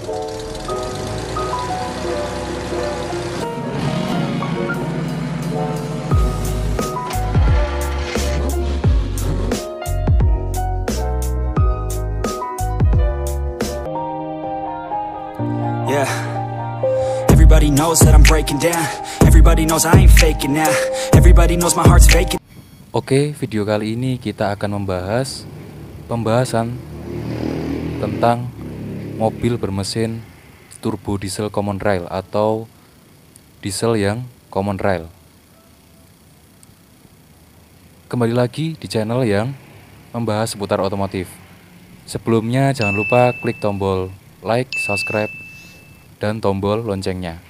Yeah, everybody knows that I'm breaking down. Everybody knows I ain't faking now. Everybody knows my heart's faking. Oke, video kali ini kita akan membahas pembahasan tentang mobil bermesin turbo diesel common rail atau diesel yang common rail. Kembali lagi di channel yang membahas seputar otomotif. Sebelumnya jangan lupa klik tombol like, subscribe, dan tombol loncengnya.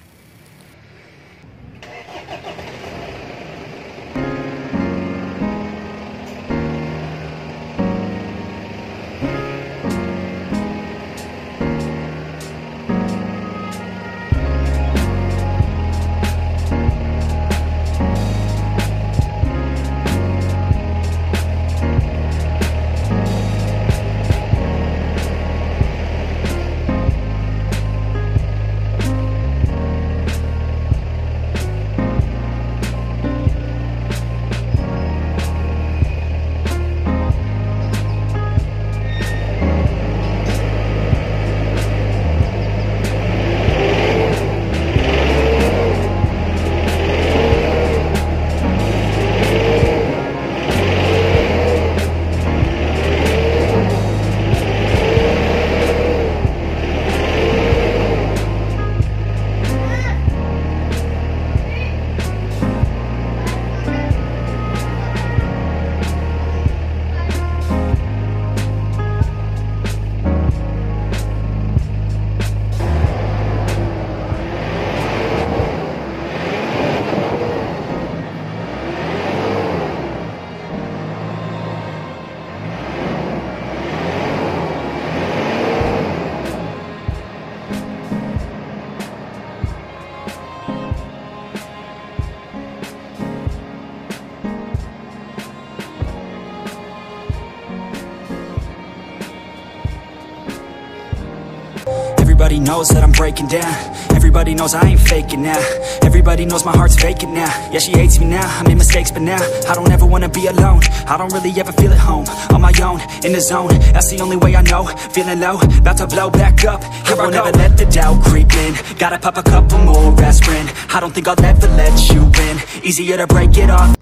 Everybody knows that I'm breaking down. Everybody knows I ain't faking now. Everybody knows my heart's vacant now. Yeah, she hates me now, I made mistakes but now I don't ever wanna be alone. I don't really ever feel at home. On my own, in the zone, that's the only way I know. Feeling low, about to blow back up. Here I won't ever let the doubt creep in. Gotta pop a couple more aspirin. I don't think I'll ever let you in. Easier to break it off.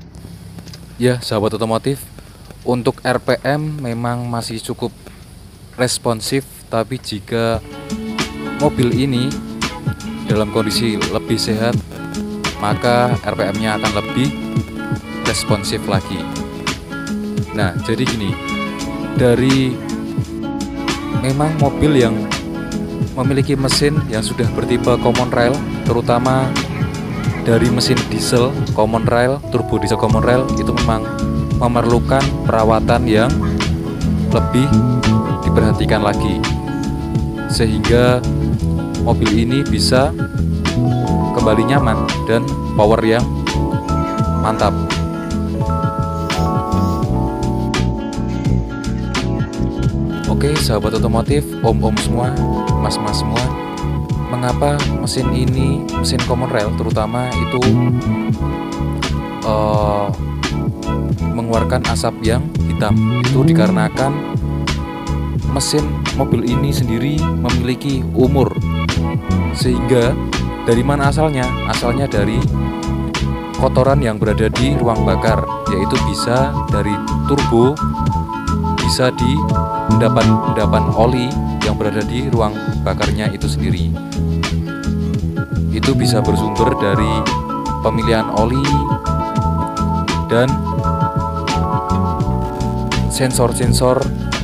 Ya, sahabat otomotif, untuk RPM memang masih cukup responsif, tapi jika mobil ini dalam kondisi lebih sehat, maka RPM-nya akan lebih responsif lagi. Nah, jadi gini, dari memang mobil yang memiliki mesin yang sudah bertipe common rail, terutama dari mesin diesel common rail, turbo diesel common rail, itu memang memerlukan perawatan yang lebih diperhatikan lagi, sehingga mobil ini bisa kembali nyaman dan power yang mantap. Oke, sahabat otomotif, om-om semua, mas-mas semua, mengapa mesin ini, mesin common rail terutama itu mengeluarkan asap yang hitam? Itu dikarenakan mesin mobil ini sendiri memiliki umur, sehingga dari mana asalnya? Asalnya dari kotoran yang berada di ruang bakar, yaitu bisa dari turbo, bisa di endapan oli yang berada di ruang bakarnya itu sendiri. Itu bisa bersumber dari pemilihan oli dan sensor-sensor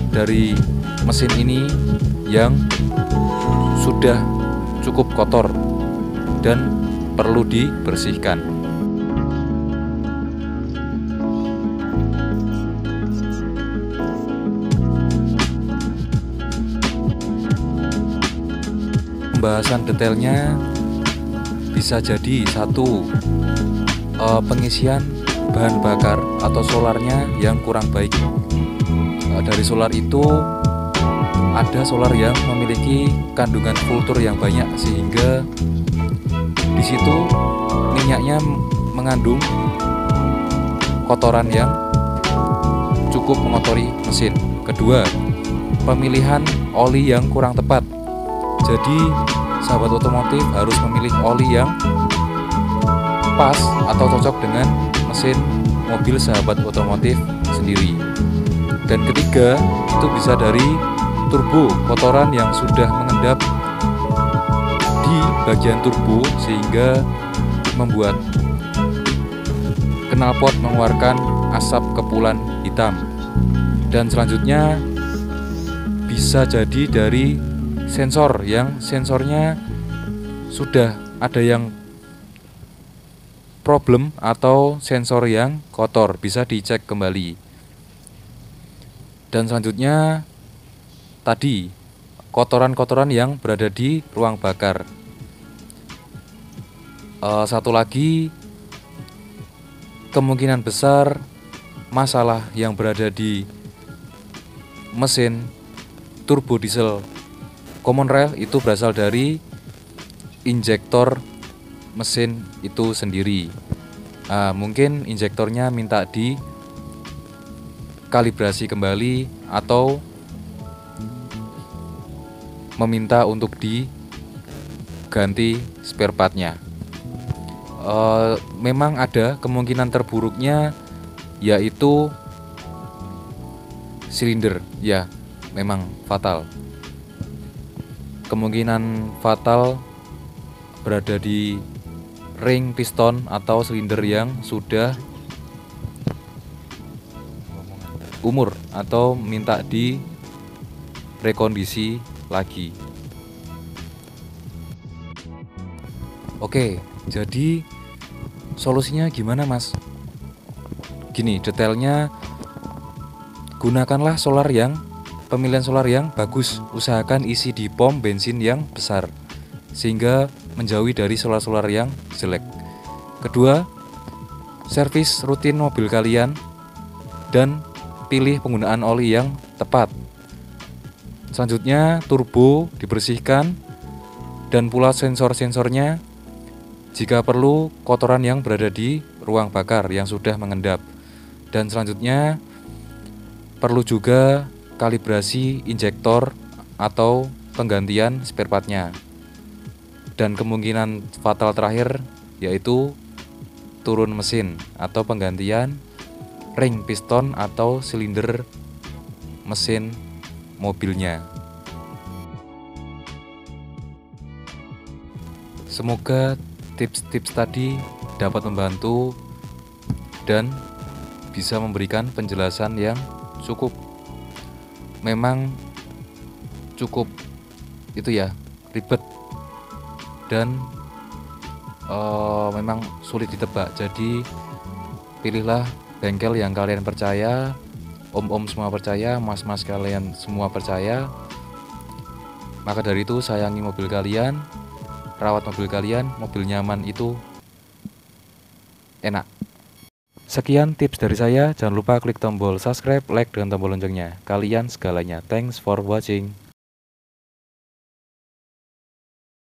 dari mesin ini yang sudah cukup kotor dan perlu dibersihkan. Pembahasan detailnya bisa jadi satu, pengisian bahan bakar atau solarnya yang kurang baik. Dari solar itu ada solar yang memiliki kandungan kultur yang banyak, sehingga di situ minyaknya mengandung kotoran yang cukup mengotori mesin. Kedua, pemilihan oli yang kurang tepat. Jadi sahabat otomotif harus memilih oli yang pas atau cocok dengan mesin mobil sahabat otomotif sendiri. Dan ketiga, itu bisa dari turbo, kotoran yang sudah mengendap di bagian turbo sehingga membuat knalpot mengeluarkan asap kepulan hitam. Dan selanjutnya bisa jadi dari sensor yang sensornya sudah ada yang problem atau sensor yang kotor, bisa dicek kembali. Dan selanjutnya tadi kotoran-kotoran yang berada di ruang bakar. Satu lagi, kemungkinan besar masalah yang berada di mesin turbo diesel common rail itu berasal dari injektor mesin itu sendiri. Mungkin injektornya minta di kalibrasi kembali atau meminta untuk diganti spare partnya. Memang ada kemungkinan terburuknya, yaitu silinder, ya memang fatal. Kemungkinan fatal berada di ring piston atau silinder yang sudah umur atau minta di rekondisi lagi. Oke, jadi solusinya gimana mas? Gini, detailnya gunakanlah pemilihan solar yang bagus. Usahakan isi di pom bensin yang besar sehingga menjauhi dari solar-solar yang jelek. Kedua, servis rutin mobil kalian dan pilih penggunaan oli yang tepat. Selanjutnya, turbo dibersihkan dan pula sensor-sensornya. Jika perlu, kotoran yang berada di ruang bakar yang sudah mengendap. Dan selanjutnya, perlu juga kalibrasi injektor atau penggantian spare part-nya. Dan kemungkinan fatal terakhir yaitu turun mesin atau penggantian ring piston atau silinder mesin mobilnya. Semoga tips-tips tadi dapat membantu dan bisa memberikan penjelasan yang cukup. Memang cukup itu ya, ribet dan memang sulit ditebak. Jadi pilihlah bengkel yang kalian percaya, om-om semua percaya, mas-mas kalian semua percaya. Maka dari itu sayangi mobil kalian, rawat mobil kalian, mobil nyaman itu enak. Sekian tips dari saya, jangan lupa klik tombol subscribe, like, dan tombol loncengnya. Kalian segalanya. Thanks for watching.